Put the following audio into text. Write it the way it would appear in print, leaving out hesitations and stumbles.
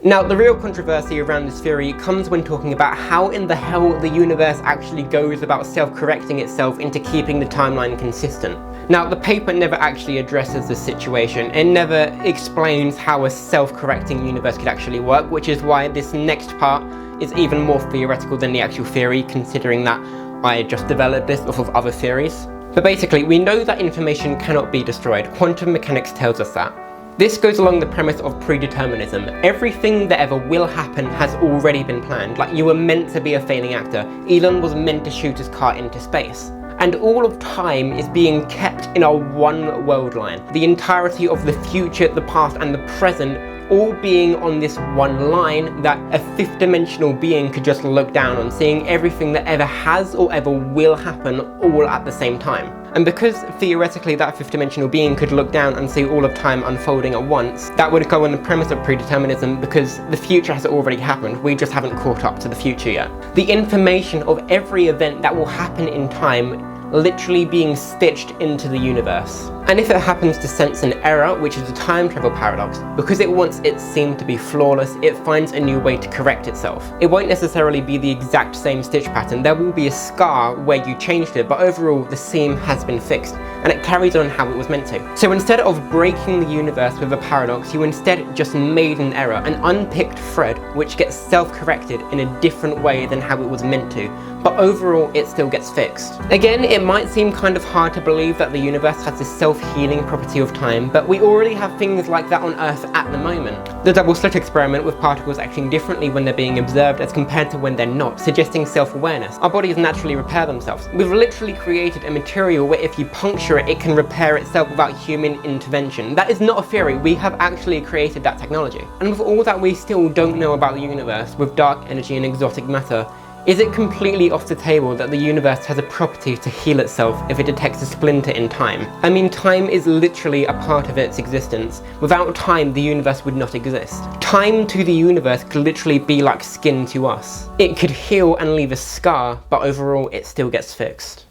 Now, the real controversy around this theory comes when talking about how in the hell the universe actually goes about self-correcting itself into keeping the timeline consistent. Now, the paper never actually addresses this situation and never explains how a self-correcting universe could actually work, which is why this next part is even more theoretical than the actual theory, considering that I just developed this off of other theories. But basically, we know that information cannot be destroyed. Quantum mechanics tells us that. This goes along the premise of predeterminism. Everything that ever will happen has already been planned. Like, you were meant to be a failing actor. Elon was meant to shoot his car into space. And all of time is being kept in a one world line. The entirety of the future, the past, and the present all being on this one line that a fifth dimensional being could just look down on, seeing everything that ever has or ever will happen all at the same time. And because theoretically that fifth dimensional being could look down and see all of time unfolding at once, that would go on the premise of predeterminism, because the future has already happened, we just haven't caught up to the future yet. The information of every event that will happen in time literally being stitched into the universe. And if it happens to sense an error, which is a time travel paradox, because it wants it seemed to be flawless, it finds a new way to correct itself. It won't necessarily be the exact same stitch pattern. There will be a scar where you changed it, but overall the seam has been fixed, and it carries on how it was meant to. So instead of breaking the universe with a paradox, you instead just made an error, an unpicked thread, which gets self-corrected in a different way than how it was meant to, but overall it still gets fixed. Again, it might seem kind of hard to believe that the universe has this self-healing property of time, but we already have things like that on Earth at the moment. The double slit experiment with particles acting differently when they're being observed as compared to when they're not, suggesting self-awareness. Our bodies naturally repair themselves. We've literally created a material where if you puncture it, it can repair itself without human intervention. That is not a theory, we have actually created that technology. And with all that we still don't know about the universe, with dark energy and exotic matter, is it completely off the table that the universe has a property to heal itself if it detects a splinter in time? I mean, time is literally a part of its existence. Without time, the universe would not exist. Time to the universe could literally be like skin to us. It could heal and leave a scar, but overall it still gets fixed.